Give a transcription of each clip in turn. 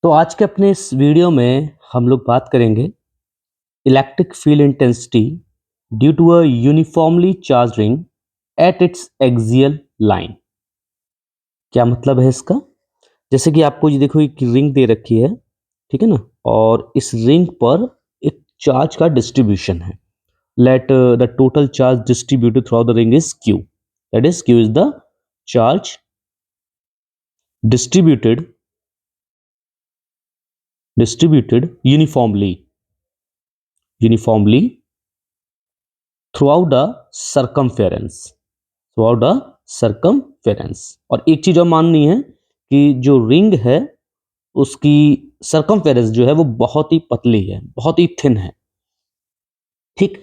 तो आज के अपने इस वीडियो में हम लोग बात करेंगे electric field intensity due to a uniformly charge ring at its axial line. क्या मतलब है इसका? जैसे कि आपको ये देखो एक रिंग दे रखी है, ठीक है ना, और इस रिंग पर एक चार्ज का डिस्ट्रीब्यूशन है। Let the total charge distributed through the ring is Q, that is Q is the charge distributed uniformly throughout the circumference। और एक चीज और माननी है कि जो रिंग है उसकी सरकमफेरेंस जो है वो बहुत ही पतली है, बहुत ही थिन है। ठीक,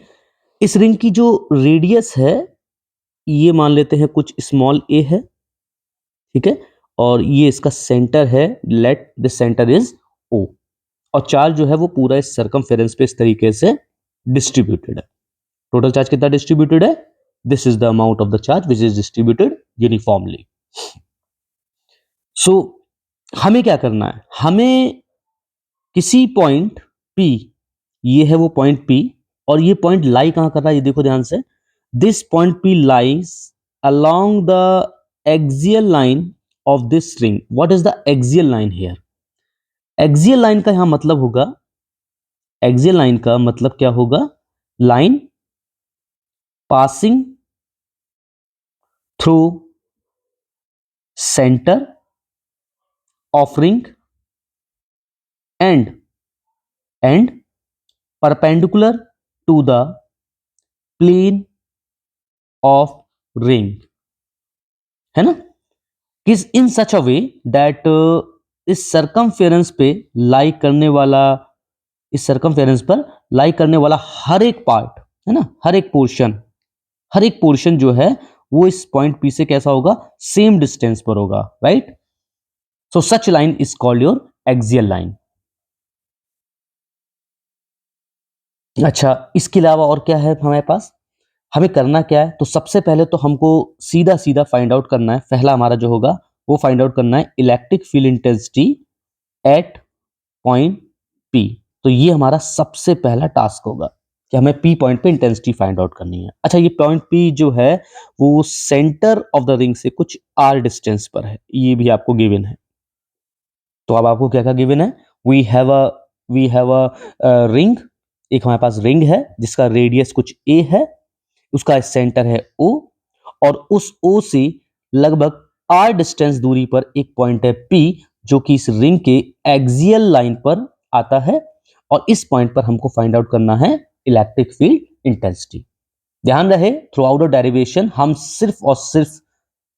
इस रिंग की जो रेडियस है ये मान लेते हैं कुछ स्मॉल ए है, ठीक है, और ये इसका सेंटर है, लेट द सेंटर इज ओ। और चार्ज जो है वो पूरा इस सरकमफेरेंस पे इस तरीके से डिस्ट्रीब्यूटेड है। टोटल चार्ज कितना डिस्ट्रीब्यूटेड है? This is the amount of the charge which is distributed uniformly. So हमें क्या करना है? हमें किसी पॉइंट P, ये है वो पॉइंट P, और ये पॉइंट लाई कहां कर रहा है ये देखो ध्यान से। This point P lies along the axial line of this ring. What is the axial line here? Axial line का यहां मतलब होगा, एक्सियल लाइन का मतलब क्या होगा? Line passing through centre of ring and perpendicular to the plane of ring, है ना, किस इन सच अ वे दैट इस सरकमफेरेंस पे लाई करने वाला, इस सरकमफेरेंस पर लाई करने वाला हर एक पार्ट, है ना, हर एक पोर्शन जो है वो इस पॉइंट P से कैसा होगा? सेम डिस्टेंस पर होगा, right? So such line is called your axial line. अच्छा, इसके अलावा और क्या है हमारे पास? हमें करना क्या है? तो सबसे पहले तो हमको सीधा सीधा फाइंड आउट करना है, पहला हमारा जो होगा वो फाइंड आउट करना है electric field intensity eight point P। तो ये हमारा सबसे पहला टास्क होगा कि हमें P पॉइंट पे इंटेंसिटी फाइंड आउट करनी है। अच्छा, ये पॉइंट P जो है वो सेंटर ऑफ द रिंग से कुछ R डिस्टेंस पर है, ये भी आपको गिवन है। तो अब आपको क्या क्या गिवन है? वी हैव अ रिंग, एक हमारे पास रिंग है जिसका रेडियस कुछ a है, उसका सेंटर है O, और उस O से लगभग R डिस्टेंस दूरी पर एक पॉइंट है P जो कि इस रिंग के एक्सियल लाइन पर आता है, और इस पॉइंट पर हमको फाइंड आउट करना है इलेक्ट्रिक फील्ड इंटेंसिटी। ध्यान रहे थ्रू आउट द डेरिवेशन हम सिर्फ और सिर्फ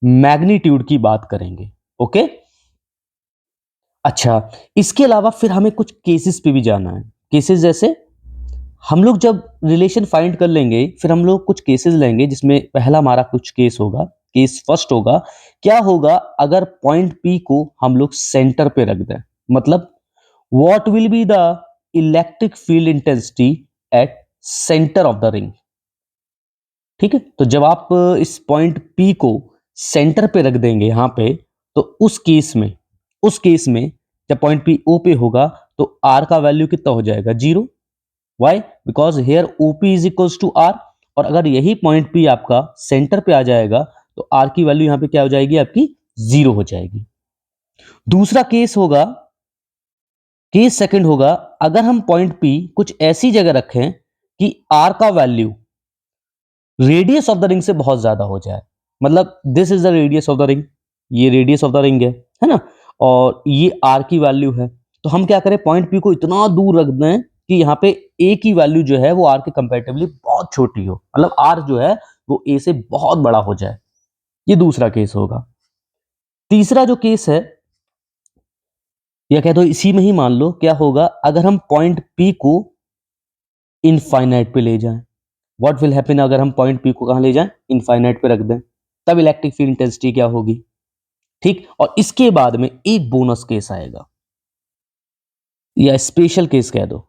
मैग्नीट्यूड की बात करेंगे, ओके? अच्छा, इसके अलावा फिर हमें कुछ केसेस पे भी जाना है। केसेस जैसे हम लोग जब रिलेशन फाइंड कर लेंगे फिर हम लोग कुछ केसेस लेंगे जिसमें पहला हमारा कुछ केस होगा, केस फर्स्ट होगा। क्या होगा अगर पॉइंट P को हम लोग सेंटर पे रख दें? मतलब what will be the electric field intensity at centre of the ring? ठीक है, तो जब आप इस पॉइंट P को सेंटर पे रख देंगे यहां पे, तो उस केस में जब पॉइंट P O पे होगा तो R का वैल्यू कितना हो जाएगा? 0। Why? Because here OP is equals to R, और अगर यही पॉइंट P आपका सेंटर पे आ जाएगा तो R की वैल्यू यहां पे क्या हो जाएगी? आपकी 0 हो जाएगी। दूसरा केस होगा, केस सेकंड होगा, अगर हम पॉइंट P कुछ ऐसी जगह रखें कि R का value radius of the ring से बहुत ज्यादा हो जाए। मतलब this is the radius of the ring, ये रेडियस ऑफ द रिंग है ना, और ये R की वैल्यू है। तो हम क्या करें? पॉइंट P को इतना दूर रख दें कि यहाँ पे A की वैल्यू जो है वो R के कंपैरेटिवली बहुत छोटी हो, मतलब R जो है वो A से बहुत बड़ा हो जाए। ये दूसरा केस होगा। तीसरा जो केस है, या कह दो इसी में ही मान लो, क्या होगा अगर हम पॉइंट P को इनफाइनाइट पे ले जाएं? व्हाट विल हैपन अगर हम पॉइंट P को कहां ले जाएं? इनफाइनाइट पे रख दें, तब इलेक्ट्रिक फील्ड इंटेंसिटी क्या होगी? ठीक, और इसके बाद में एक बोनस केस आएगा, या स्पेशल केस कह दो,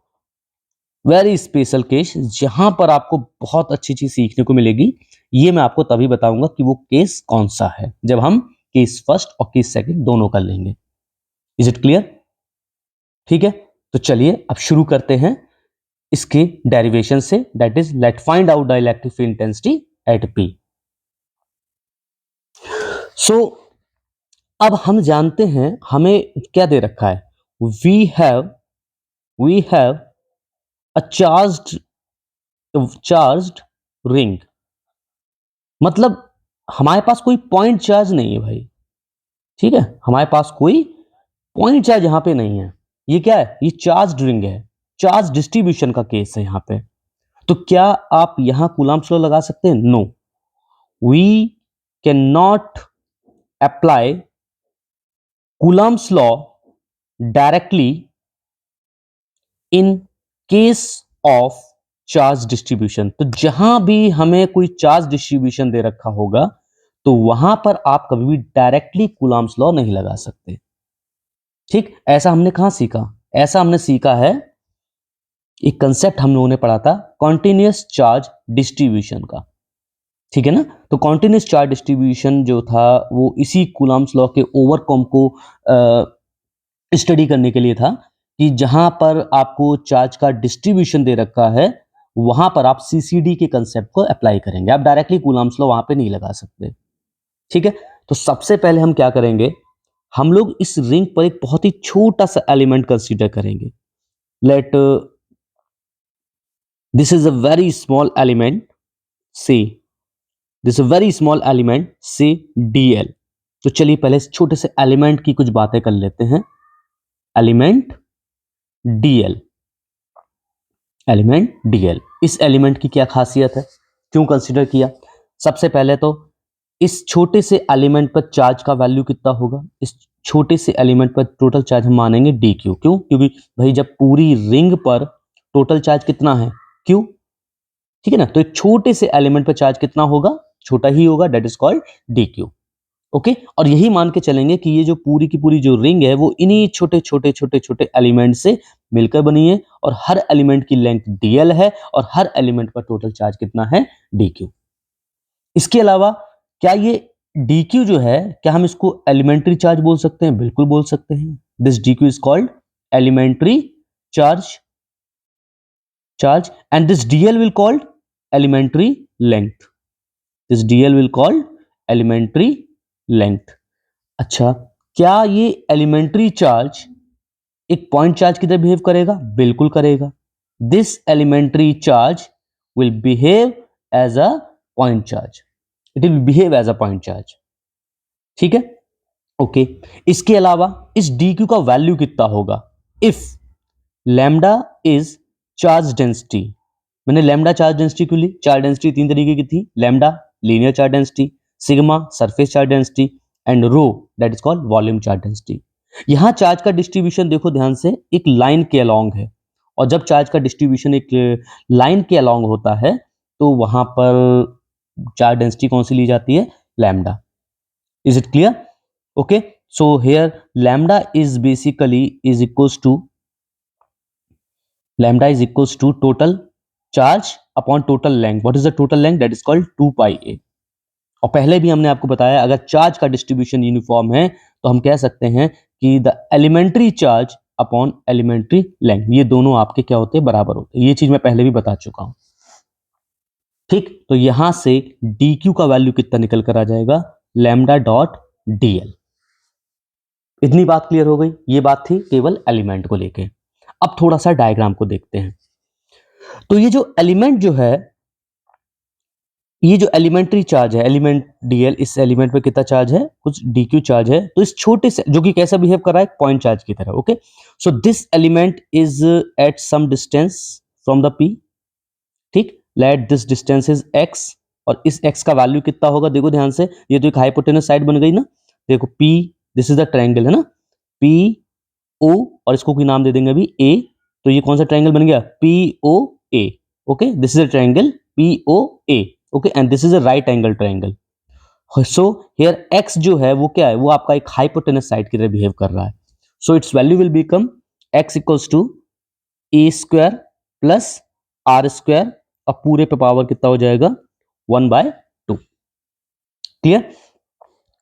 वेरी स्पेशल केस, जहां पर आपको बहुत अच्छी चीज सीखने को मिलेगी। ये मैं आपको तभी बताऊंगा कि वो केस कौन सा है, जब हम केस फर्स्ट और केस सेकंड दोनों कर लेंगे। Is it clear? ठीक है, तो चलिए अब शुरू करते हैं इसके डेरिवेशन से, that is let find out the electric field intensity at P। So अब हम जानते हैं हमें क्या दे रखा है, we have a charged ring, मतलब हमारे पास कोई पॉइंट चार्ज नहीं है भाई, ठीक है, हमारे पास कोई पॉइंट चार्ज यहां पे नहीं है। ये क्या है, ये चार्ज रिंग है, चार्ज डिस्ट्रीब्यूशन का केस है यहां पे। तो क्या आप यहां कूलम्ब्स लॉ लगा सकते हैं? No, we can not apply Coulomb's law directly in case of charge distribution. तो जहां भी हमें कोई चार्ज डिस्ट्रीब्यूशन दे रखा होगा तो वहां पर आप कभी भी डायरेक्टली कूलम्ब्स लॉ नहीं लगा सकते। ठीक, ऐसा हमने कहां सीखा? ऐसा हमने सीखा है, एक कंसेप्ट हम लोगों ने पढ़ा था कॉन्टिन्यूअस चार्ज डिस्ट्रीब्यूशन का, ठीक है ना। तो कॉन्टिन्यूअस चार्ज डिस्ट्रीब्यूशन जो था वो इसी कूलम्ब्स लॉ के ओवरकम को स्टडी करने के लिए था, कि जहां पर आपको चार्ज का डिस्ट्रीब्यूशन दे रखा है वहां पर आप सीसीडी के कंसेप्ट को अप्लाई करेंगे, आप डायरेक्टली कूलम्ब्स लॉ वहां पे नहीं लगा सकते। ठीक है, तो सबसे पहले हम क्या करेंगे, हम लोग इस रिंग पर एक बहुत ही छोटा सा एलिमेंट कंसीडर करेंगे। Let this is a very small element, see this a very small element see DL। तो चलिए पहले इस छोटे से एलिमेंट की कुछ बातें कर लेते हैं। एलिमेंट DL, एलिमेंट DL, इस एलिमेंट की क्या खासियत है, क्यों कंसीडर किया? सबसे पहले तो इस छोटे से एलिमेंट पर चार्ज का वैल्यू कितना होगा, इस छोटे से एलिमेंट पर टोटल चार्ज हम मानेंगे DQ। क्यों? क्योंकि भाई जब पूरी रिंग पर टोटल चार्ज कितना है, Q, ठीक है ना, तो एक छोटे से एलिमेंट पर चार्ज कितना होगा, छोटा ही होगा, that is called DQ। Okay, और यही मान के चलेंगे कि ये जो पूरी की पूरी जो रिंग है वो इन्हीं छोटे छोटे छोटे छोटे एलिमेंट से मिलकर बनी है, और हर एलिमेंट की लेंथ DL है, और हर एलिमेंट पर टोटल चार्ज कितना है, DQ। इसके अलावा क्या ये DQ जो है, क्या हम इसको एलिमेंट्री चार्ज बोल सकते हैं? बिल्कुल बोल सकते हैं। This DQ is called elementary charge and this DL will called elementary length, this DL will called elementary length. अच्छा, क्या ये एलिमेंट्री चार्ज एक पॉइंट चार्ज की तरह बिहेव करेगा? बिल्कुल करेगा। This elementary charge will behave as a point charge, it will behave as a point charge, ठीक है, ओके। इसके अलावा इस DQ का वैल्यू कितना होगा, if lambda is charge density. मैंने लैम्डा चार्ज डेंसिटी क्यों ली? चार्ज डेंसिटी तीन तरीके की थी, lambda linear charge density, sigma surface charge density, and rho that is called volume charge density. यहां चार्ज का डिस्ट्रीब्यूशन देखो ध्यान से, एक लाइन के अलोंग है, और जब चार्ज का डिस्ट्रीब्यूशन एक लाइन के अलोंग होता है तो वहां पर चार्ज डेंसिटी कौन सी ली जाती है, lambda. Is it clear? Okay, so here lambda is basically is equals to, lambda is equals to total charge upon total length. What is the total length? That is called 2 pi a। और पहले भी हमने आपको बताया अगर charge का distribution uniform है तो हम कह सकते हैं कि the elementary charge upon elementary length, ये दोनों आपके क्या होते हैं, बराबर होते हैं। ये चीज मैं पहले भी बता चुका हूं, ठीक। तो यहां से DQ का वैल्यू कितना निकल कर आ जाएगा, लैम्डा डॉट DL। इतनी बात क्लियर हो गई, ये बात थी केवल एलिमेंट को लेके। अब थोड़ा सा डायग्राम को देखते हैं। तो ये जो एलिमेंट जो है, ये जो एलिमेंट्री चार्ज है, एलिमेंट DL, इस एलिमेंट पे कितना चार्ज है, कुछ DQ चार्ज है। तो इस छोटे से जो कि कैसा बिहेव कर रहा है, पॉइंट चार्ज की तरह। Okay, so this element is at some distance from the P, ठीक, let this distance is x, और इस x का वैल्यू कितना होगा, देखो ध्यान से, ये तो एक हाइपोटेनस साइड बन गई ना, देखो P, this is the triangle है ना, PO, और इसको कोई नाम दे देंगे अभी A। तो ये कौन सा ट्रायंगल बन गया, POA। Okay, this is a triangle POA। Okay, and this is a right angle triangle. So here x जो है वो क्या है, वो आपका एक हाइपोटेनस साइड की तरह बिहेव कर रहा है। So its value will become x equals to a square plus r square, अब पूरे पे पावर कितना हो जाएगा, 1/2। क्लियर?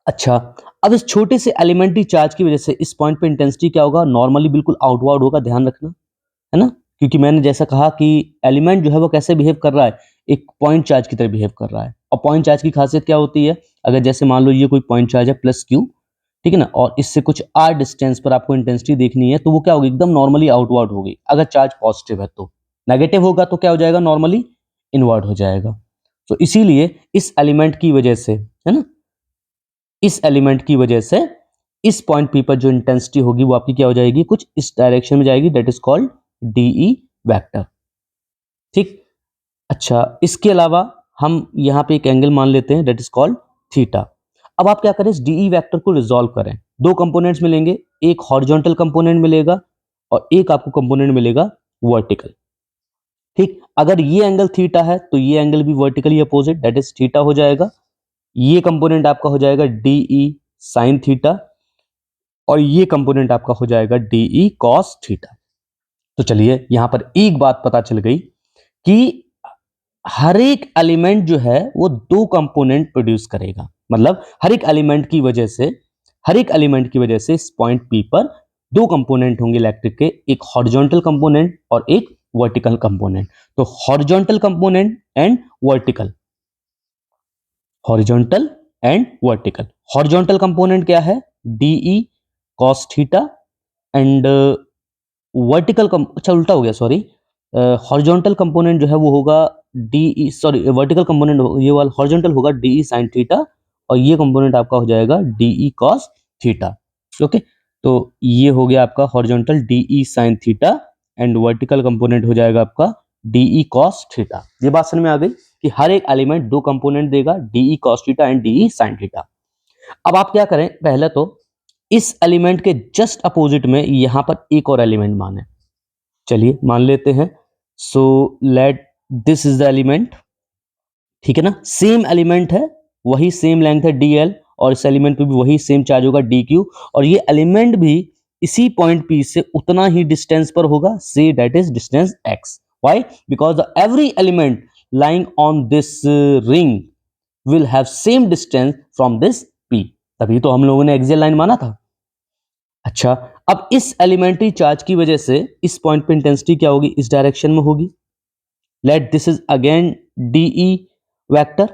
अच्छा, अब इस छोटे से एलिमेंट्री चार्ज की वजह से इस पॉइंट पे इंटेंसिटी क्या होगा, नॉर्मली बिल्कुल आउटवर्ड होगा, ध्यान रखना, है ना, क्योंकि मैंने जैसा कहा कि एलिमेंट जो है वो कैसे बिहेव कर रहा है, एक पॉइंट चार्ज की तरह बिहेव कर रहा है। और पॉइंट चार्ज की खासियत क्या होती है, अगर जैसे मान लो ये कोई पॉइंट चार्ज है प्लस क्यू, ठीक है ना, और इससे कुछ आर डिस्टेंस पर आपको इंटेंसिटी देखनी है, तो वो क्या होगी, एकदम नॉर्मली आउटवर्ड होगी। अगर चार्ज पॉजिटिव है तो, नेगेटिव होगा तो क्या हो जाएगा, नॉर्मली इनवर्ड हो जाएगा। तो इसीलिए इस एलिमेंट की वजह से, है ना, इस एलिमेंट की वजह से इस पॉइंट पी पर जो इंटेंसिटी होगी वो आपकी क्या हो जाएगी, कुछ इस डायरेक्शन में जाएगी, that is called DE vector. ठीक, अच्छा, इसके अलावा हम यहां पे एक एंगल मान लेते हैं, दैट इज कॉल्ड थीटा। अब आप क्या करें, इस डीई वेक्टर को रिजॉल्व करें। दो कंपोनेंट्स मिलेंगे, एक हॉरिजॉन्टल कंपोनेंट मिलेगा और एक आपको कंपोनेंट मिलेगा वर्टिकल। ठीक, अगर ये एंगल थीटा है तो ये एंगल भी vertically opposite, that is theta हो जाएगा। ये कंपोनेंट आपका हो जाएगा डीई साइन थीटा और ये कंपोनेंट आपका हो जाएगा डीई कॉस थीटा। तो चलिए यहां पर एक बात पता चल गई कि हर एक एलिमेंट जो है वो दो कंपोनेंट प्रोड्यूस करेगा, मतलब हर एक एलिमेंट की वजह से, हर एक एलिमेंट की वजह से इस पॉइंट पी पर दो कंपोनेंट होंगे इलेक्ट्रिक के, एक हॉरिजॉन्टल कंपोनेंट और एक वर्टिकल कंपोनेंट। तो horizontal component and vertical, horizontal and vertical, horizontal component क्या है, DE cos theta and vertical अच्छा उल्टा हो गया, सॉरी, हॉरिजॉन्टल कंपोनेंट जो है वो होगा डीई, सॉरी वर्टिकल कंपोनेंट ये वाला हॉरिजॉन्टल होगा डीई साइन थीटा और ये कंपोनेंट आपका हो जाएगा डीई कॉस थीटा। ओके, तो ये हो गया आपका horizontal DE sine theta and vertical component हो जाएगा आपका डीई कॉस थीटा। ये बात समझ में आ गई कि हर एक एलिमेंट दो कंपोनेंट देगा, DE cos theta and DE sine theta. अब आप क्या करें, पहले तो इस एलिमेंट के जस्ट अपोजिट में यहां पर एक और एलिमेंट माने, चलिए मान लेते हैं। So let this is the element, ठीक है ना, सेम एलिमेंट है, वही सेम लेंथ है dl और इस एलिमेंट पे भी वही सेम चार्ज होगा dq और ये एलिमेंट भी इसी पॉइंट p से उतना ही डिस्टेंस पर होगा, से that is distance x। Why, because every element lying on this ring will have same distance from this p, तभी तो हम लोगों ने एक्सियल लाइन माना था। अच्छा, अब इस एलिमेंट्री चार्ज की वजह से इस पॉइंट पे इंटेंसिटी क्या होगी, इस डायरेक्शन में होगी। Let this is again DE vector.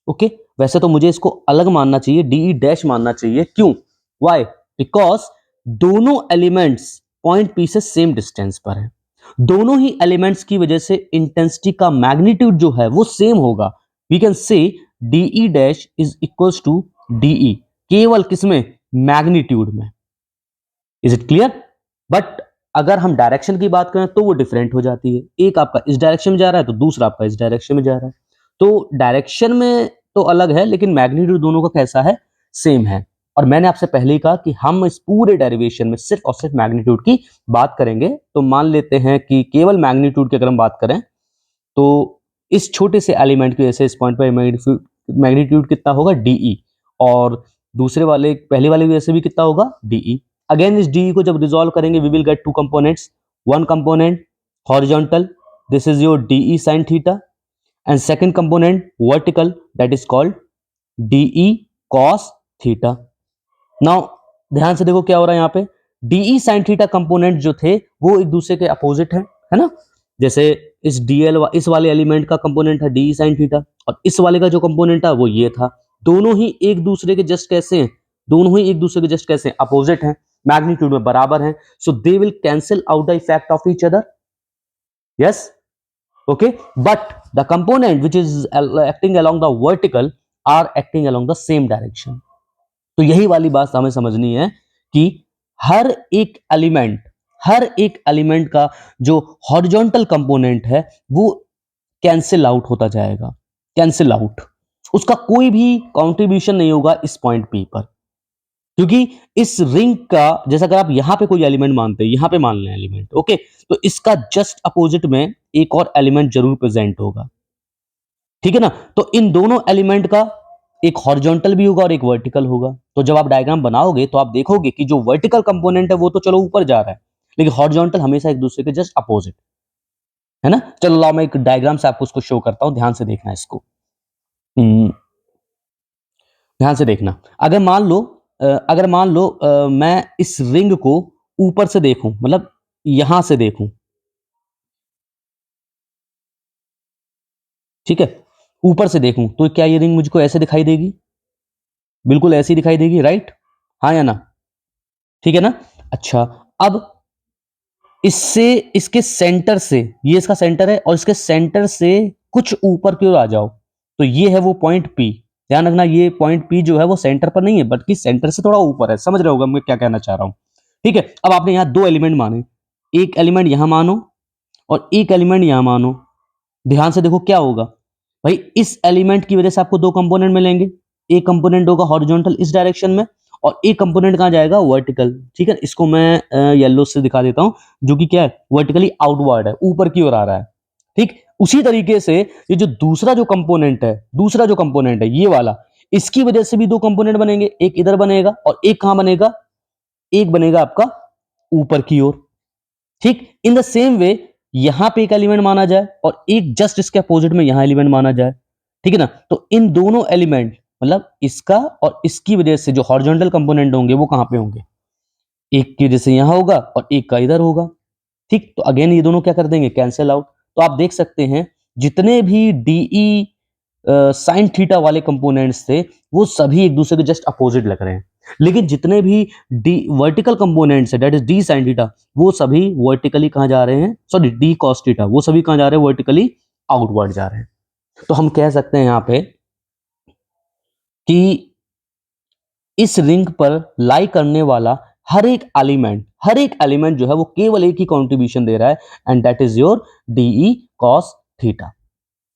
Okay, वैसे तो मुझे इसको अलग मानना चाहिए, डीई डैश मानना चाहिए, क्यों, व्हाई, बिकॉज दोनों एलिमेंट्स पॉइंट पी से सेम डिस्टेंस पर है, दोनों ही एलिमेंट्स की वजह से इंटेंसिटी का मैग्नीट्यूड जो है वो सेम होगा। We can say DE dash is equals to DE, केवल किसमें, मैग्नीट्यूड में। Is it clear? बट अगर हम डायरेक्शन की बात करें तो वो डिफरेंट हो जाती है, एक आपका इस डायरेक्शन में जा रहा है तो दूसरा आपका इस डायरेक्शन में जा रहा है, तो डायरेक्शन में तो अलग है लेकिन मैग्नीट्यूड दोनों का कैसा है, सेम है। और मैंने आपसे पहले ही कहा कि हम इस पूरे डेरिवेशन में सिर्फ और सिर्फ मैग्नीट्यूड की बात करेंगे। तो मान लेते हैं कि केवल मैग्नीट्यूड की अगर हम बात करें तो इस छोटे से एलिमेंट की वजह से इस पॉइंट पर मैग्नीट्यूड कितना होगा, डीई, और दूसरे वाले पहले वाले की वजह से भी कितना होगा, डीई। अगेन इस डी को जब रिजॉल्व करेंगे we will get two components, one component horizontal, this is your d e sine theta and second component vertical, that is called d e cos theta. Now ध्यान से देखो क्या हो रहा है यहाँ पे, डीई साइन थीटा कंपोनेंट जो थे वो एक दूसरे के अपोजिट है ना, जैसे इस डीएल इस वाले एलिमेंट का कंपोनेंट था डीई साइन थीटा और इस वाले का जो कंपोनेंट था वो ये था, दोनों ही एक दूसरे के जस्ट कैसे हैं, दोनों ही एक दूसरे के जस्ट कैसे हैं, अपोजिट हैं, मैग्नीट्यूड में बराबर हैं, so they will cancel out the effect of each other. Yes, okay, but the component which is acting along the vertical are acting along the same direction. तो यही वाली बात हमें समझनी है कि हर एक एलिमेंट, हर एक एलिमेंट का जो हॉरिजॉन्टल कंपोनेंट है वो कैंसिल आउट होता जाएगा, कैंसिल आउट, उसका कोई भी कंट्रीब्यूशन नहीं होगा इस पॉइंट पी पर, क्योंकि इस रिंग का जैसा अगर आप यहां पे कोई एलिमेंट मानते हैं, यहां पे मान लें एलिमेंट, ओके, तो इसका जस्ट अपोजिट में एक और एलिमेंट जरूर प्रेजेंट होगा, ठीक है ना। तो इन दोनों एलिमेंट का एक हॉरिजॉन्टल भी होगा और एक वर्टिकल होगा। तो जब आप डायग्राम बनाओगे तो आप देखोगे कि जो वर्टिकल कंपोनेंट है वो तो चलो ऊपर जा रहा है लेकिन हॉरिजॉन्टल हमेशा एक दूसरे के जस्ट अपोजिट, है ना। चलो लाओ मैं एक डायग्राम से आपको उसको शो करता हूं, ध्यान से देखना इसको। ध्यान से देखना, अगर मान लो अगर मान लो मैं इस रिंग को ऊपर से देखूं, मतलब यहां से देखूं, ठीक है, ऊपर से देखूं तो क्या ये रिंग मुझको ऐसे दिखाई देगी? बिल्कुल ऐसी दिखाई देगी, राइट? हाँ या ना? ठीक है ना? अच्छा, अब इससे, इसके सेंटर से, ये इसका सेंटर है और इसके सेंटर से कुछ ऊपर की ओर आ जाओ, तो ये है वो पॉइंट पी। ध्यान रखना, ये पॉइंट पी जो है वो सेंटर पर नहीं है बल्कि सेंटर से थोड़ा ऊपर है। समझ रहे होगा मैं क्या कहना चाह रहा हूं? ठीक है, अब आपने यहां दो एलिमेंट माने, एक एलिमेंट यहां मानो और एक एलिमेंट यहां मानो। ध्यान से देखो क्या होगा भाई, इस एलिमेंट की वजह से आपको दो कंपोनेंट मिलेंगे। एक कंपोनेंट होगा हॉरिजॉन्टल इस डायरेक्शन में और एक कंपोनेंट कहां जाएगा? वर्टिकल। ठीक है, इसको मैं येलो से दिखा देता हूं, जो कि क्या है? वर्टिकली आउटवर्ड है, ऊपर की ओर आ रहा है। ठीक, उसी तरीके से ये जो दूसरा जो कंपोनेंट है, दूसरा जो कंपोनेंट है ये वाला, इसकी वजह से भी दो कंपोनेंट बनेंगे, एक इधर बनेगा और एक कहां बनेगा? एक बनेगा आपका ऊपर की ओर। ठीक, इन द सेम वे यहां पे एक एलिमेंट माना जाए और एक जस्ट इसके अपोजिट में यहां एलिमेंट माना जाए। ठीक है ना? तो इन दोनों एलिमेंट, मतलब इसका और इसकी वजह से जो हॉरिजॉन्टल कंपोनेंट होंगे वो कहां पे होंगे? एक की वजह से यहां होगा और एक का इधर होगा। ठीक, तो अगेन ये दोनों क्या कर देंगे? Cancel out. तो आप देख सकते हैं जितने भी डीई साइन थीटा वाले कंपोनेंट्स थे वो सभी एक दूसरे के जस्ट अपोजिट लग रहे हैं, लेकिन जितने भी डी वर्टिकल कंपोनेंट्स है, that is D sine theta, वो सभी वर्टिकली कहां जा रहे हैं? सॉरी, डी कॉस थीटा, वो सभी कहां जा रहे हैं? वर्टिकली आउटवर्ड जा रहे हैं। तो हम कह सकते हैं यहां पे कि इस रिंग पर लाई करने वाला हर एक एलिमेंट जो है वो केवल एक ही कंट्रीब्यूशन दे रहा है, and that is your d e cos theta.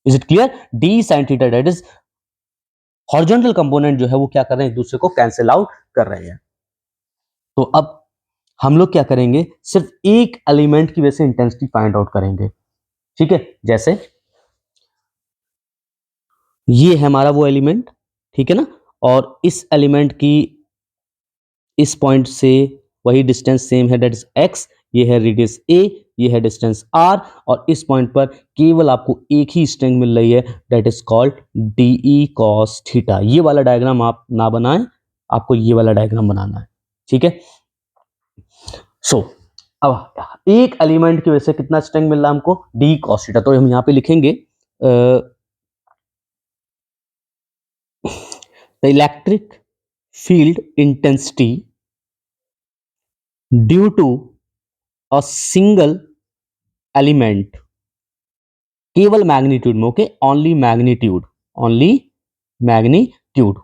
Is it clear? D sine theta, that is horizontal component जो है वो क्या कर रहे हैं? एक दूसरे को कैंसिल आउट कर रहे हैं। तो अब हम लोग क्या करेंगे? सिर्फ एक एलिमेंट की वजह से इंटेंसिटी फाइंड आउट करेंगे। ठीक है, जैसे ये है हमारा वो एलिमेंट, ठीक है ना, और इस एलिमेंट की इस पॉइंट से वही डिस्टेंस सेम है, दैट इज एक्स। ये है रेडियस ए, ये है डिस्टेंस आर, और इस पॉइंट पर केवल आपको एक ही स्ट्रेंथ मिल रही है, that is called d e cos theta. ये वाला डायग्राम आप ना बनाएं, आपको ये वाला डायग्राम बनाना है। ठीक है, सो अब एक एलिमेंट की वजह से कितना स्ट्रेंथ मिल रहा है हमको? D cos theta. तो हम यहां पे लिखेंगे the electric field intensity due to a single element, केवल मैग्नीट्यूड में, okay, only magnitude, only magnitude.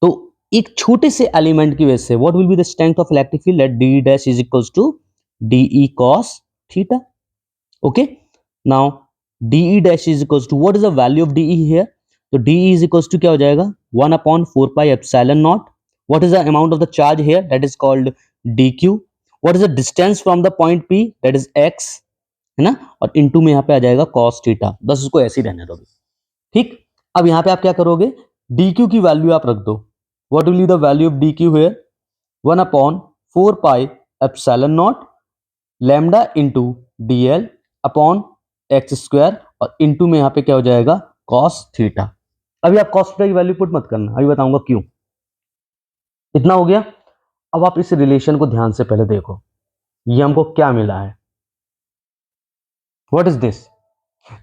तो एक छोटे से एलिमेंट की वजह से what will be the strength of electric field? That d dash is equals to d e cos theta. Okay, now d e dash is equals to what is the value of d e here? तो DE is equals to क्या हो जाएगा? 1 upon 4 pi epsilon not. What is the amount of the charge here? That is called D Q. What is the distance from the point P? That is x, है ना, और into में यहां पे आ जाएगा cos थीटा। बस उसको ऐसे ही रहने दो। ठीक, अब यहां पे आप क्या करोगे? dq की वैल्यू आप रख दो। What will be the value of dq here? 1 upon 4 pi epsilon naught lambda into dl upon x square, और इनटू में यहां पे क्या हो जाएगा? cos theta. अभी आप cos थीटा की वैल्यू पुट मत करना, अभी बताऊंगा क्यों। इतना हो गया। अब आप इस रिलेशन को ध्यान से पहले देखो, ये हमको क्या मिला है? What is this?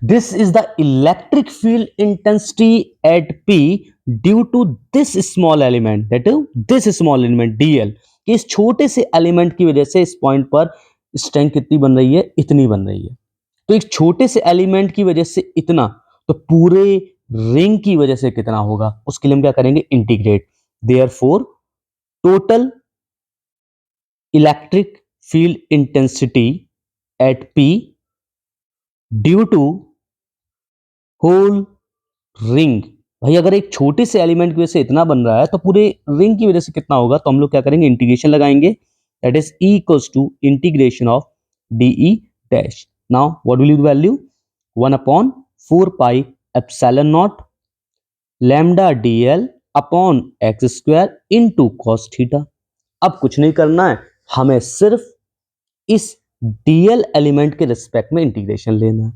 This is the electric field intensity at P due to this small element, that is this small element dl। कि इस छोटे से एलिमेंट की वजह से इस पॉइंट पर स्ट्रेंथ कितनी बन रही है? इतनी बन रही है। तो एक छोटे से एलिमेंट की वजह से इतना, तो पूरे रिंग की वजह से कितना होगा? उसके लिए हम क्या करेंगे? Integrate. Therefore total electric field intensity at P due to whole ring. भाई अगर एक छोटे से एलिमेंट की वजह से इतना बन रहा है तो पूरे रिंग की वजह से कितना होगा? तो हम लोग क्या करेंगे? इंटीग्रेशन लगाएंगे, that is e equals to integration of d e dash. Now what will be the value? 1 upon 4 pi epsilon naught lambda d l upon x square into cos theta. अब कुछ नहीं करना है, हमें सिर्फ इस डीएल एलिमेंट के रिस्पेक्ट में इंटीग्रेशन लेना है।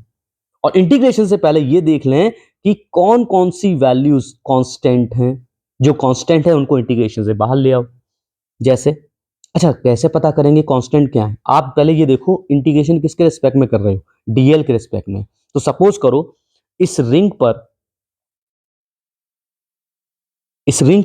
और इंटीग्रेशन से पहले ये देख लें कि कौन कौन सी वैल्यूज कांस्टेंट हैं। जो कांस्टेंट है उनको इंटीग्रेशन से बाहर ले आओ। जैसे अच्छा कैसे पता करेंगे कांस्टेंट क्या है? आप पहले ये देखो इंटीग्रेशन किसके रिस्पेक्ट में कर रहे हो, डीएल के रिस्पेक्ट में। तो सपोज करो इस रिंग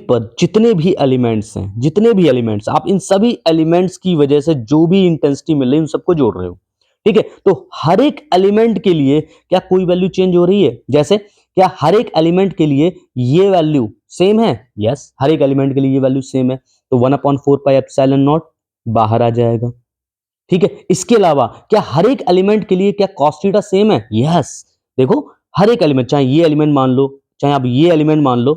पर जितने भी एलिमेंट्स हैं, जितने भी एलिमेंट्स, आप इन सभी एलिमेंट्स की वजह से जो भी इंटेंसिटी मिल रही है उन सबको जोड़ रहे हो। ठीक है, तो हर एक एलिमेंट के लिए क्या कोई वैल्यू चेंज हो रही है? जैसे क्या हर एक एलिमेंट के लिए ये वैल्यू सेम है? यस, हर एक एलिमेंट के लिए ये वैल्यू सेम है, तो 1/4 पाई एप्सिलॉन नॉट बाहर आ जाएगा। ठीक है, इसके अलावा क्या हर एक एलिमेंट के लिए क्या cos थीटा सेम है? यस, देखो हर एक एलिमेंट, चाहे ये एलिमेंट मान लो, चाहे आप ये एलिमेंट मान लो,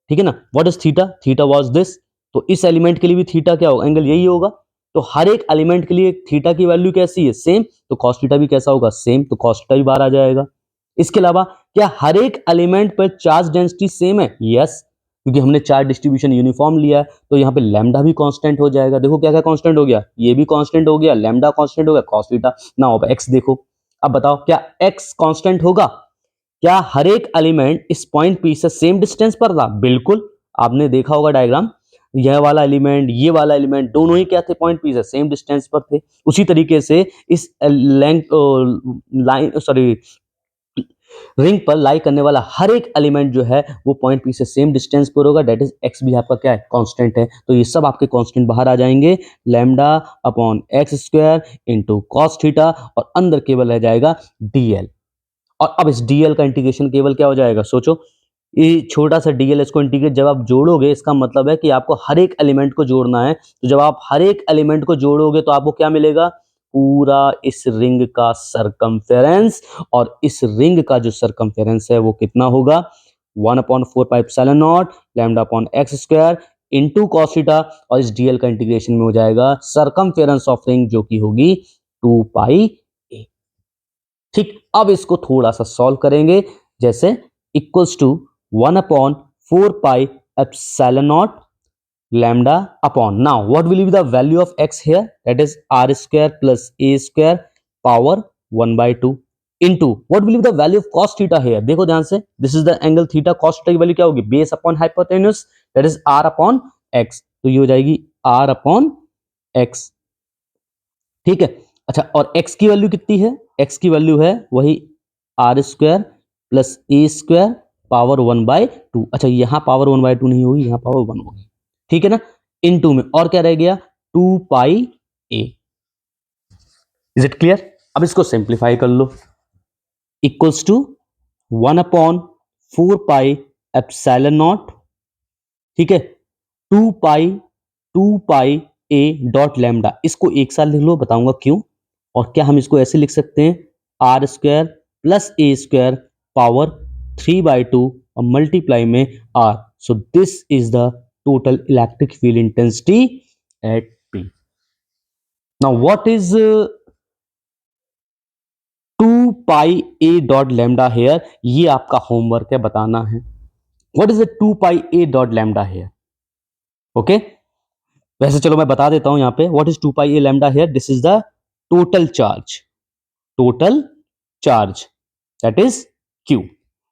ठीक है ना। What is theta? Theta was this, तो इस एलिमेंट के लिए भी थीटा क्या होगा? एंगल यही होगा। तो हर एक एलिमेंट के लिए थीटा की वैल्यू कैसी है? सेम, तो cos थीटा भी कैसा होगा? सेम, तो cos थीटा भी बाहर आ जाएगा। इसके अलावा क्या हर एक एलिमेंट पर चार्ज डेंसिटी सेम है? यस, क्योंकि हमने चार्ज डिस्ट्रीब्यूशन यूनिफॉर्म लिया है, तो यहाँ पे लैम्डा भी कांस्टेंट हो जाएगा। देखो क्या क्या कांस्टेंट हो गया, ये भी कांस्टेंट हो गया, लैम्डा कांस्टेंट हो गया, cos थीटा। ना अब एक्स देखो, अब बताओ क्या एक्स कांस्टेंट होगा? क्या हर एक एलिमेंट इस पॉइंट पी से सेम डिस्टेंस पर था? बिल्कुल, आपने देखा होगा डायग्राम, यह वाला एलिमेंट, ये वाला एलिमेंट, दोनों ही क्या थे? पॉइंट पी से सेम डिस्टेंस पर थे। उसी तरीके से इस लेंथ लाइन सॉरी रिंग पर लाई करने वाला हर एक एलिमेंट जो है वो पॉइंट पी से सेम डिस्टेंस पर होगा, डेट इज एक्स भी आपका क्या है? कांस्टेंट है। तो ये सब आपके कांस्टेंट बाहर आ जाएंगे, lambda upon x square into cos theta, और अंदर केवल रह जाएगा डीएल। और अब इस डीएल का इंटीग्रेशन केवल क्या हो जाएगा? सोचो, ये छोटा सा डीएल, इसको इंटीग्रेट जब आप जोड़ोगे, इसका मतलब है कि आपको हर एक एलिमेंट को जोड़ना है। तो जब आप हर एक एलिमेंट को जोड़ोगे तो आपको क्या मिलेगा? पूरा इस रिंग का सरकमफेरेंस, और इस रिंग का जो सरकमफेरेंस है वो कितना होगा? 1/4 pi epsilon naught lambda upon x square into cos theta, और इस डीएल का इंटीग्रेशन में हो जाएगा सरकमफेरेंस ऑफ रिंग, जो कि होगी 2 पाई ए। ठीक, अब इसको थोड़ा सा सॉल्व करेंगे। जैसे equals to 1/4 pi epsilon naught lambda upon, now what will be the value of x here? That is r square plus a square power 1/2 into what will be the value of cos theta here? देखो ध्यान से, this is the angle theta, cos theta की value क्या होगी? Base upon hypotenuse, that is r upon x, तो ये हो जाएगी r upon x। ठीक है, अच्छा, और x की वैल्यू कितनी है? x की वैल्यू है वही r square plus a square power 1/2। अच्छा, यहाँ पावर 1/2 नहीं होगी, यहाँ पावर 1 होगी। ठीक है ना, इन टू में और क्या रह गया? 2 pi A. Is it clear? अब इसको सिंप्लीफाई कर लो, equals to 1/4 pi epsilon naught, ठीक है, 2 पाई ए डॉट लैम्डा। इसको एक साथ लिख लो, बताऊंगा क्यों। और क्या हम इसको ऐसे लिख सकते हैं? R square plus a square power 3/2 और मल्टीप्लाई में r, so this is the total electric field intensity at P. Now what is 2 pi a dot lambda here? ये आपका होमवर्क है, बताना है। What is the 2 pi a dot lambda here? Okay? वैसे चलो मैं बता देता हूं यहाँ पे, what is 2 pi a lambda here? This is the total charge, total charge, that is Q।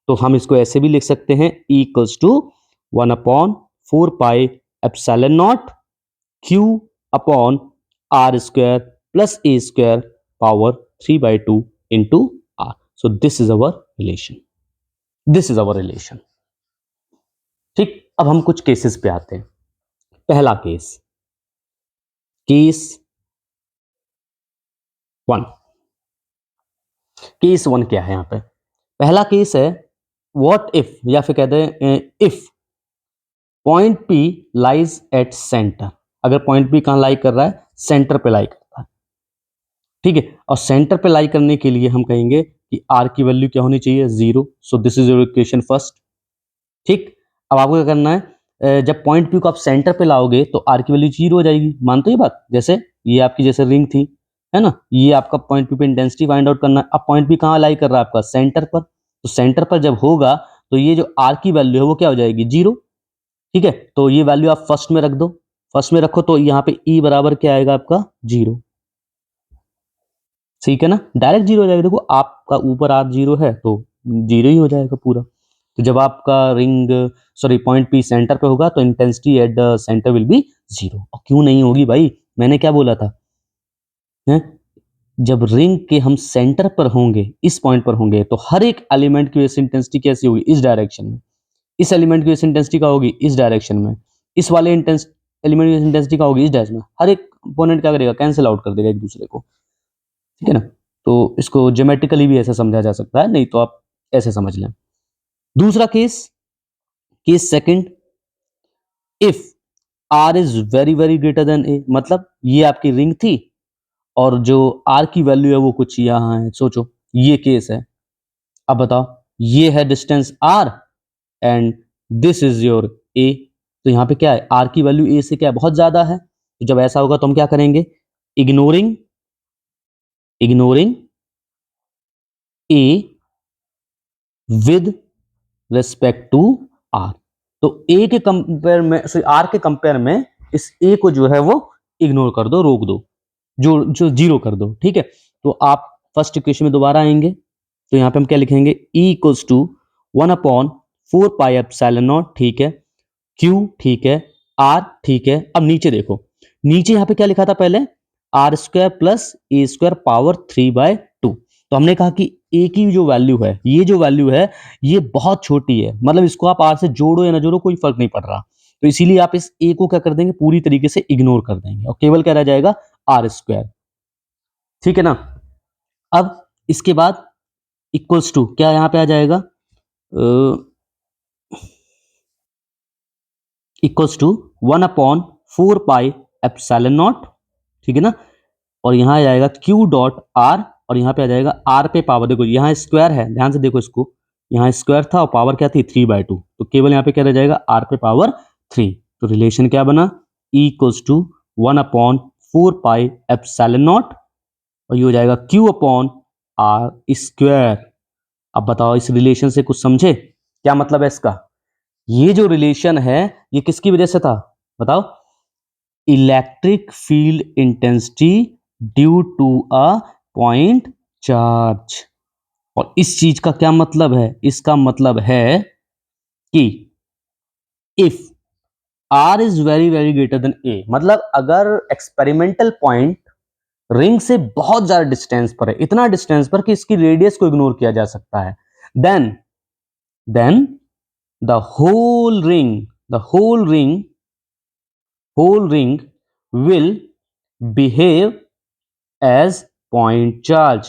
तो हम इसको ऐसे भी लिख सकते हैं, E equals to 1/4 pi epsilon naught Q upon R square plus A square power 3/2 into R। So this is our relation, this is our relation। ठीक, अब हम कुछ केसेस पे आते हैं। पहला केस, केस 1। केस 1 क्या है यहाँ पे? पहला केस है व्हाट इफ, या फिर कहते हैं if point P lies at centre. अगर पॉइंट P कहां लाई कर रहा है? सेंटर पे लाई करता है। ठीक है, और सेंटर पे लाई करने के लिए हम कहेंगे कि R की वैल्यू क्या होनी चाहिए? 0। सो this is your equation first. ठीक, अब आपको क्या करना है? जब पॉइंट P को आप सेंटर पे लाओगे तो R की वैल्यू 0 हो जाएगी। मानते हो ये बात? जैसे ये आपकी जैसे रिंग थी, है ना, ये आपका पॉइंट P पे इंटेंसिटी फाइंड आउट करना है। अब पॉइंट P कहाँ लाई कर रहा है आपका? सेंटर पर। तो सेंटर पर जब होगा तो ये जो R की वैल्यू है वो क्या हो जाएगी? 0। ठीक है, तो ये वैल्यू आप फर्स्ट में रख दो, फर्स्ट में रखो तो यहाँ पे E बराबर क्या आएगा आपका? 0। ठीक है ना, डायरेक्ट 0 हो जाएगा। देखो आपका ऊपर R 0 है तो 0 ही हो जाएगा पूरा। तो जब आपका पॉइंट P सेंटर पे होगा तो intensity at the centre will be 0। और क्यों नहीं होगी भाई, मैंने क्या बोला था, है? जब रिंग के हम सेंटर पर होंगे, इस पॉइंट पर होंगे, तो हर एक एलिमेंट की वजह से इंटेंसिटी कैसी होगी, इस डायरेक्शन में। इस एलिमेंट की वजह से इंटेंसिटी का होगी इस डायरेक्शन में, इस वाले एलिमेंट की इंटेंसिटी का होगी इस डायरेक्शन में। हर एक कंपोनेंट क्या करेगा, कैंसिल आउट कर देगा एक दूसरे को, ठीक है ना। तो इसको ज्योमेट्रिकली भी ऐसे समझा जा सकता है, नहीं तो आप ऐसे समझ लें। दूसरा case second, if R is very very greater than A, मतलब ये आपकी रिंग थी और जो आर की वैल्यू है वो कुछ यहां है, सोचो ये केस है। अब बताओ, ये है distance R and this is your A, तो यहां पे क्या है, आर की वैल्यू ए से क्या है, बहुत ज्यादा है। तो जब ऐसा होगा तो हम क्या करेंगे, ignoring a with respect to r, तो ए के कंपेयर में, सॉरी आर के कंपेयर में इस ए को जो है वो इग्नोर कर दो, रोक दो, जो जो जीरो कर दो, ठीक है। तो आप फर्स्ट इक्वेशन में दोबारा आएंगे, तो यहां पे हम क्या लिखेंगे, ई इक्वल्स टू 1/4πε0, ठीक है, क्यू ठीक है, आर ठीक है। अब नीचे देखो, नीचे यहां पे क्या लिखा था पहले, r square plus a square power 3/2। तो हमने कहा कि ए की जो वैल्यू है, ये जो वैल्यू है ये बहुत छोटी है, मतलब इसको आप आर से जोड़ो या ना जोड़ो कोई फर्क नहीं पड़ रहा, तो इसीलिए आप इस ए को क्या कर देंगे, पूरी तरीके से इग्नोर कर देंगे और केवल क्या रह जाएगा, आर स्क्वायर, ठीक है ना। अब इसके बाद इक्वल्स टू क्या यहां पे आ जाएगा, इक्वल्स टू 1/4πε0, ठीक है ना। और यहां आ जाएगा Q डॉट आर, और यहां पे आ जाएगा आर पे पावर, देखो यहां स्क्वायर है, ध्यान से देखो इसको, यहां स्क्वायर था और पावर क्या थी 3/2, तो केवल यहां पे क्या रह जाएगा, आर पे पावर 3। तो रिलेशन क्या बना, E इक्वल्स टू 1/4πε0, और ये हो जाएगा Q अपॉन आर स्क्वायर। अब बताओ इस रिलेशन से कुछ समझे, क्या मतलब है इसका, ये जो रिलेशन है ये किसकी वजह से था, बताओ, electric field intensity due to a point charge. और इस चीज का क्या मतलब है, इसका मतलब है कि if R is very very greater than A, मतलब अगर एक्सपेरिमेंटल पॉइंट रिंग से बहुत ज्यादा डिस्टेंस पर है, इतना डिस्टेंस पर कि इसकी रेडियस को इग्नोर किया जा सकता है, then the whole ring will behave as point charge,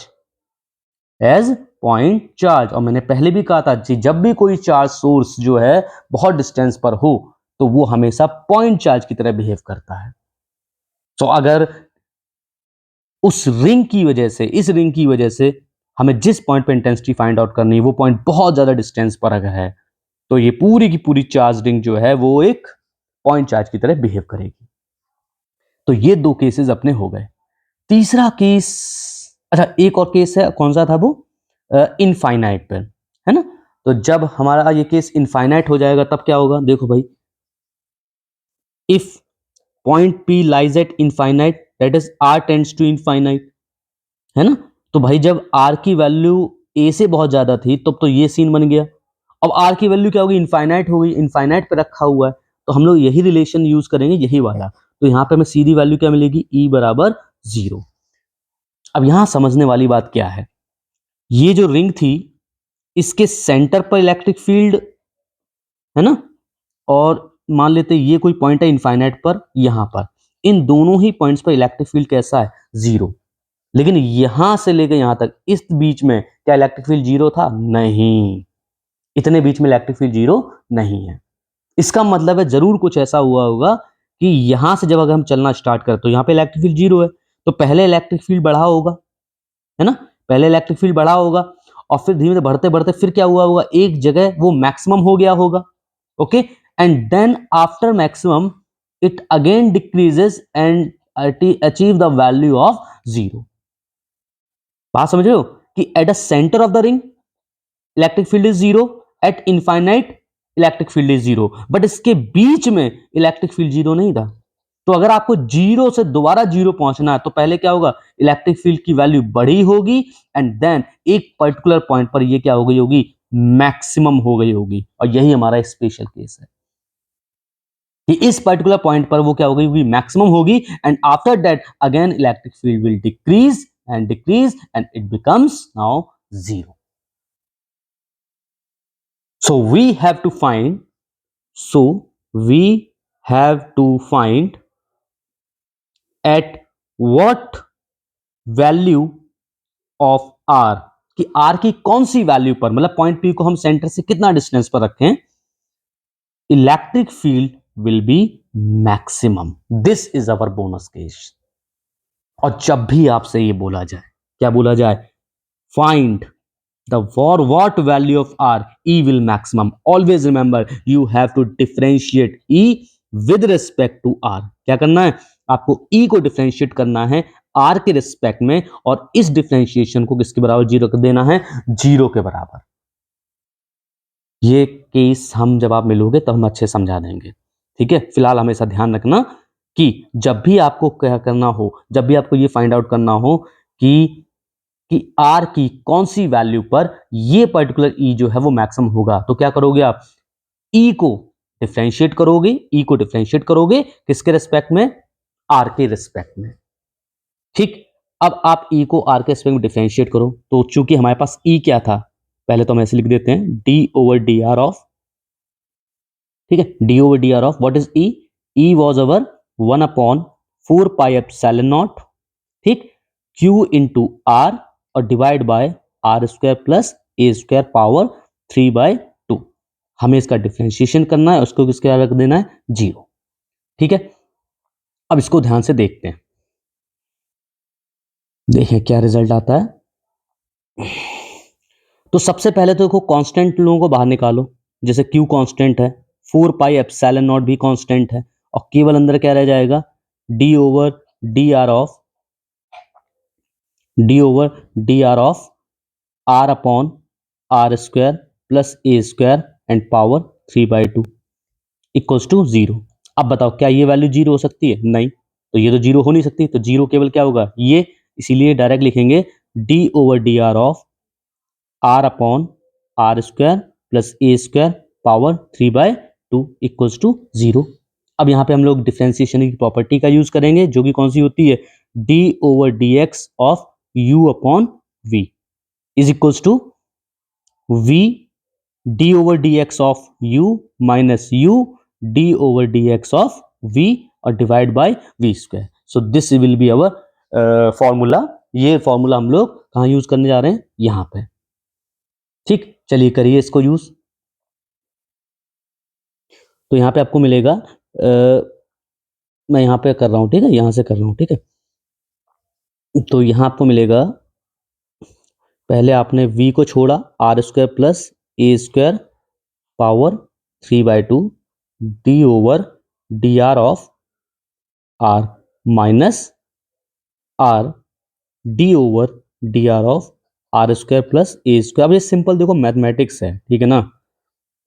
और मैंने पहले भी कहा था कि जब भी कोई चार्ज सोर्स जो है बहुत डिस्टेंस पर हो तो वो हमेशा पॉइंट चार्ज की तरह बिहेव करता है। तो अगर उस रिंग की वजह से, इस रिंग की वजह से हमें जिस पॉइंट पे इंटेंसिटी फाइंड आउट करनी है वो पॉइंट बहुत ज्यादा डिस्टेंस पर अगर है, तो ये पूरी की पूरी चार्ज रिंग जो है वो एक पॉइंट चार्ज की तरह बिहेव करेगी। तो ये दो केसेस अपने हो गए। तीसरा केस, अच्छा एक और केस है, कौन सा था वो, इनफाइनाइट पर, है ना। तो जब हमारा ये केस इनफाइनाइट हो जाएगा तब क्या होगा, देखो भाई, if point P lies at infinite, that is R tends to infinite, है ना। तो भाई जब R की वैल्यू A से बहुत ज्यादा थी तब तो ये सीन बन गया। अब R की वैल्यू क्या होगी, इनफाइनाइट हो गई, इनफाइनाइट पे रखा हुआ है, तो हम लोग यही रिलेशन यूज करेंगे, यही वाला। तो यहां पे हमें सीधी वैल्यू क्या मिलेगी, E बराबर 0। अब यहां समझने वाली बात क्या है, ये जो रिंग थी इसके सेंटर पर इलेक्ट्रिक फील्ड है ना, और मान लेते ये कोई पॉइंट है इनफाइनाइट पर, यहां पर इन दोनों ही पॉइंट्स पर इलेक्ट्रिक फील्ड कैसा है, 0। लेकिन यहां से लेकर यहां तक इस बीच में क्या इलेक्ट्रिक फील्ड 0 था, नहीं, इतने बीच में इलेक्ट्रिक फील्ड 0 नहीं है। इसका मतलब है जरूर कुछ ऐसा हुआ होगा कि यहां से जब अगर हम चलना स्टार्ट करें तो यहां पे इलेक्ट्रिक फील्ड 0 है, तो पहले इलेक्ट्रिक फील्ड बढ़ा होगा, है ना, पहले इलेक्ट्रिक फील्ड बढ़ा होगा और फिर धीरे धीरे बढ़ते बढ़ते फिर क्या हुआ होगा, एक जगह वो मैक्सिमम हो गया होगा, okay, and then after maximum it again decreases and achieve the value of 0। बात समझ रहे हो कि at the centre of the ring electric field is 0, at infinite electric field is 0, but इसके बीच में इलेक्ट्रिक फील्ड 0 नहीं था। तो अगर आपको 0 से दोबारा 0 पहुंचना है तो पहले क्या होगा, इलेक्ट्रिक फील्ड की वैल्यू बड़ी होगी एंड देन एक पर्टिकुलर पॉइंट पर ये क्या हो गई होगी, मैक्सिमम हो गई होगी, और यही हमारा स्पेशल केस है कि इस पर्टिकुलर पॉइंट पर वो क्या हो गई, मैक्सिमम होगी, and after that again electric field will decrease and it becomes now zero. So we have to find, so we have to find at what value of r, कि r की कौन सी value पर, मतलब point P को हम centre से कितना distance पर रखें, electric field will be maximum. This is our bonus case. और जब भी आपसे ये बोला जाए, क्या बोला जाए, find the for what value of r e will maximum, always remember you have to differentiate e with respect to r. क्या करना है आपको, e को डिफरेंशिएट करना है r के रिस्पेक्ट में, और इस डिफरेंशिएशन को किसके बराबर, जीरो कर देना है, जीरो के बराबर. ये केस हम जब आप मिलोगे तब हम अच्छे समझा देंगे. ठीक है, फिलहाल हमेशा ध्यान रखना कि जब भी आपको क्या करना हो, जब भी आपको ये फाइंड आउट करना हो कि r की कौन सी वैल्यू पर ये पर्टिकुलर e जो है वो मैक्सिमम होगा, तो क्या करोगे आप, e को डिफरेंशिएट करोगे, e को डिफरेंशिएट करोगे किसके रिस्पेक्ट में, r के रिस्पेक्ट में. ठीक, अब आप e को r के रिस्पेक्ट में डिफरेंशिएट करो, तो चूंकि हमारे पास e क्या था, पहले तो हम ऐसे लिख देते हैं d over d r of, ठीक है, d over d r of what is e, e was our 1/4 pi epsilon naught, ठीक, q इंटू r और divide by r square plus a square power 3/2. हमें इसका डिफरेंशिएशन करना है, उसको किसके रख देना है, जीरो. ठीक है, अब इसको ध्यान से देखते हैं, देखें क्या रिजल्ट आता है. तो सबसे पहले तो देखो कांस्टेंट लोगों को बाहर निकालो, जैसे q कांस्टेंट है, 4 पाई एप्सिलॉन नॉट भी कांस्टेंट है, और केवल अंदर क्या रह जाएगा, d over d r of r upon r square plus a square and power 3/2 equals to zero. अब बताओ क्या ये वैल्यू जीरो हो सकती है, नहीं, तो ये तो जीरो हो नहीं सकती, तो जीरो केवल क्या होगा, ये, इसीलिए डायरेक्ट लिखेंगे d over d r of r upon r square plus a square power 3/2 equals to zero. अब यहाँ पे हम लोग डिफरेंशिएशन की प्रॉपर्टी का यूज करेंगे, जो कि कौन सी होती है, d over d x of u upon v is equals to v d over d x of u minus u d over d x of v और divide by v square. So this will be our formula. ये formula हम लोग कहाँ use करने जा रहे हैं, यहां पे. ठीक, चलिए करिए इसको यूज. तो यहां पे आपको मिलेगा, मैं यहां पे कर रहा हूं, ठीक है, यहां से कर रहा हूं, ठीक है. तो यहां आपको मिलेगा, पहले आपने v को छोड़ा, r square plus a square power 3/2 d over d r of r minus r d over d r of r square plus a square. अब ये सिंपल देखो मैथमेटिक्स है, ठीक है ना,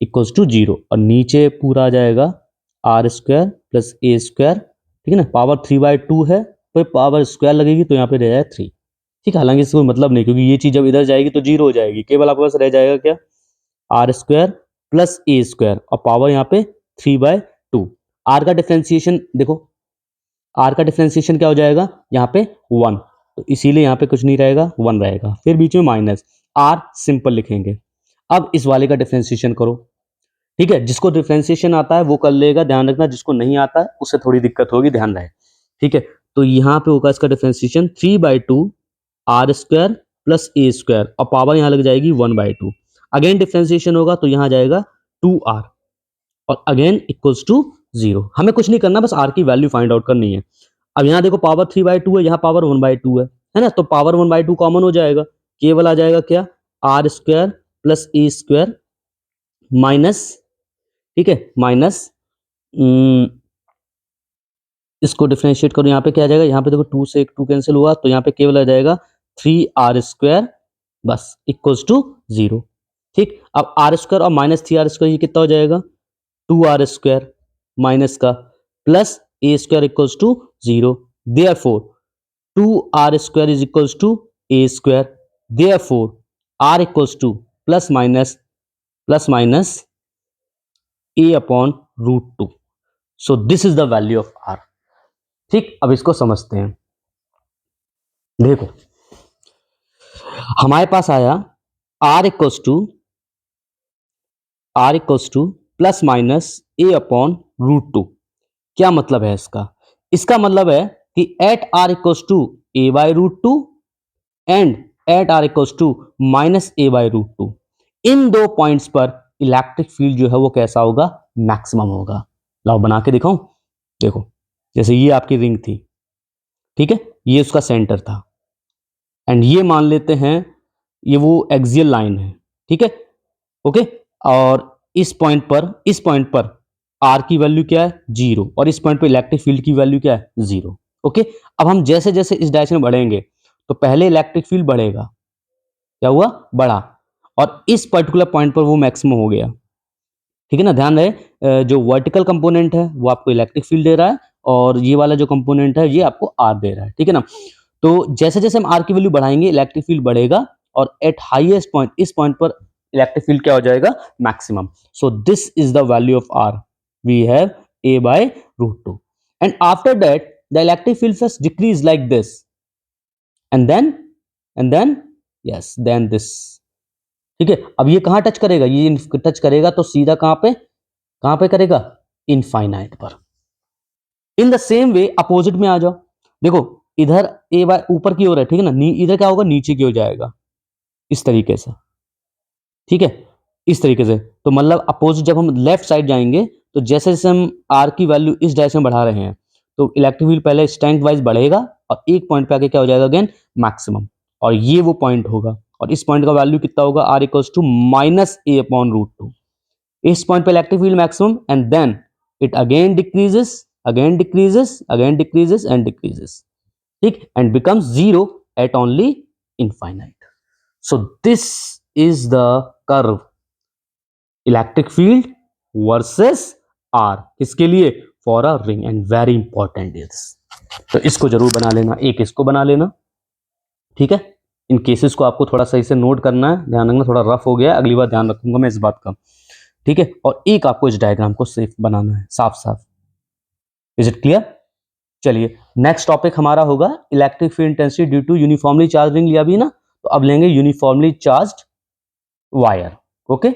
इक्वल्स टू जीरो, और नीचे पूरा आ जाएगा r square plus a square, ठीक है ना, पावर 3/2 है, तो पावर स्क्वायर लगेगी तो यहाँ पे रह जाएगा 3. ठीक है, हालांकि इससे कोई मतलब नहीं, क्योंकि ये चीज जब इधर जाएगी तो जीरो हो जाएगी, केवल आपके पास रह जाएगा क्या, r square plus a square, और पावर यहाँ पे 3/2. आर का डिफरेंशिएशन देखो, आर का डिफरेंशिएशन क्या हो जाएगा, यहाँ पे 1, तो इसीलिए यहाँ पे कुछ नहीं रहेगा, 1 रहेगा, फिर बीच में माइनस आर सिंपल लिखेंगे. अब इस वाले का डिफरेंशिएशन करो, ठीक है, जिसको डिफरेंशिएशन आता है वो कर लेगा, ध्यान रखना, जिसको नहीं आता है उससे थोड़ी दिक्कत होगी, ध्यान रहे. ठीक है, तो यहाँ पे होगा इसका differentiation 3/2 r square plus a square, और पावर यहाँ लग जाएगी 1/2. अगेन डिफरेंशिएशन होगा तो यहाँ जाएगा 2r, और अगेन इक्वल्स टू जीरो. हमें कुछ नहीं करना, बस r की वैल्यू फाइंड आउट करनी है. अब यहाँ देखो पावर 3/2 है, यहाँ पावर 1/2 है ना, तो पावर 1/2 कॉमन हो जाएगा, केवल आ जाएगा क्या, r square plus a square minus, ठीक है, माइनस, इसको डिफरेंशिएट करो, यहाँ पे क्या आ जाएगा, यहाँ पे देखो 2 से एक 2 कैंसिल हुआ, तो यहाँ पे केवल आ जाएगा 3r स्क्वायर, बस इक्वल्स टू जीरो. ठीक, अब आर स्क्वायर और माइनस 3r स्क्वायर ये कितना हो जाएगा, 2r स्क्वायर माइनस का plus a square equals to zero. Therefore 2r square is equals to a square. Therefore r equals to plus minus plus minus A upon root two. So this is the value of r. ठीक, अब इसको समझते हैं। देखो हमारे पास आया r equals to plus minus A upon root two. क्या मतलब है इसका? इसका मतलब है कि at R equals to A by root two and at R equals to minus A by root two, इन दो पॉइंट्स पर इलेक्ट्रिक फील्ड जो है वो कैसा होगा? मैक्सिमम होगा। लाओ बना के दिखाऊं। देखो जैसे ये आपकी रिंग थी, ठीक है, ये उसका सेंटर था, एंड ये मान लेते हैं ये वो एक्सियल लाइन है, ठीक है, ओके। और इस पॉइंट पर आर की वैल्यू क्या है? 0, और इस पॉइंट पर इलेक्ट्रिक फील्ड की वैल्यू क्या है? 0, ओके। अब हम जैसे जैसे इस डायरेक्शन में बढ़ेंगे तो पहले इलेक्ट्रिक फील्ड बढ़ेगा, क्या हुआ? बढ़ा, और इस पर्टिकुलर पॉइंट पर वो मैक्सिमम हो गया, ठीक है ना। ध्यान रहे जो वर्टिकल कंपोनेंट है वो आपको इलेक्ट्रिक फील्ड दे रहा है, और ये वाला जो कंपोनेंट है ये आपको आर दे रहा है, ठीक है ना। तो जैसे जैसे हम आर की वैल्यू बढ़ाएंगे इलेक्ट्रिक फील्ड बढ़ेगा, और एट हाईएस्ट पॉइंट, इस पॉइंट पर इलेक्ट्रिक फील्ड क्या हो जाएगा? Maximum. So this is the value of r. We have a by root two, and after that the electric field first decrease like this, and then yes then this, ठीक है। अब ये कहां touch करेगा? ये टच करेगा तो सीधा कहां पे करेगा? इनफाइनाइट पर। In the same way opposite में आ जाओ। देखो इधर ए बाय ऊपर की ओर है, ठीक है ना, इधर क्या होगा? नीचे की ओर जाएगा, इस तरीके से, ठीक है, इस तरीके से। तो मतलब अपोजिट जब हम लेफ्ट साइड जाएंगे तो जैसे जैसे हम आर की वैल्यू इस डायरेक्शन में बढ़ा रहे हैं तो इलेक्ट्रिक फील्ड पहले स्ट्रेंथ वाइज बढ़ेगा, और एक पॉइंट पे आके क्या हो जाएगा? Again maximum. और ये वो पॉइंट होगा, और इस पॉइंट का वैल्यू कितना होगा? R equals to minus A upon root two. इस पॉइंट पे electric field maximum, and then it again decreases, again decreases, again decreases and decreases, ठीक, and becomes zero at only infinite. So this is the curve electric field versus R, किसके लिए? For a ring, and very important is. तो इसको जरूर बना लेना, एक इसको बना लेना, ठीक है। इन केसेस को आपको थोड़ा सही से नोट करना है, ध्यान रखना, थोड़ा रफ हो गया, अगली बार ध्यान रखूंगा मैं इस बात का, ठीक है। और एक आपको इस डायग्राम को सेफ बनाना है, साफ साफ। Is it clear? चलिए नेक्स्ट टॉपिक हमारा होगा electric field intensity due to uniformly charge ring. लिया भी ना, तो अब लेंगे यूनिफॉर्मली चार्ज्ड वायर, ओके।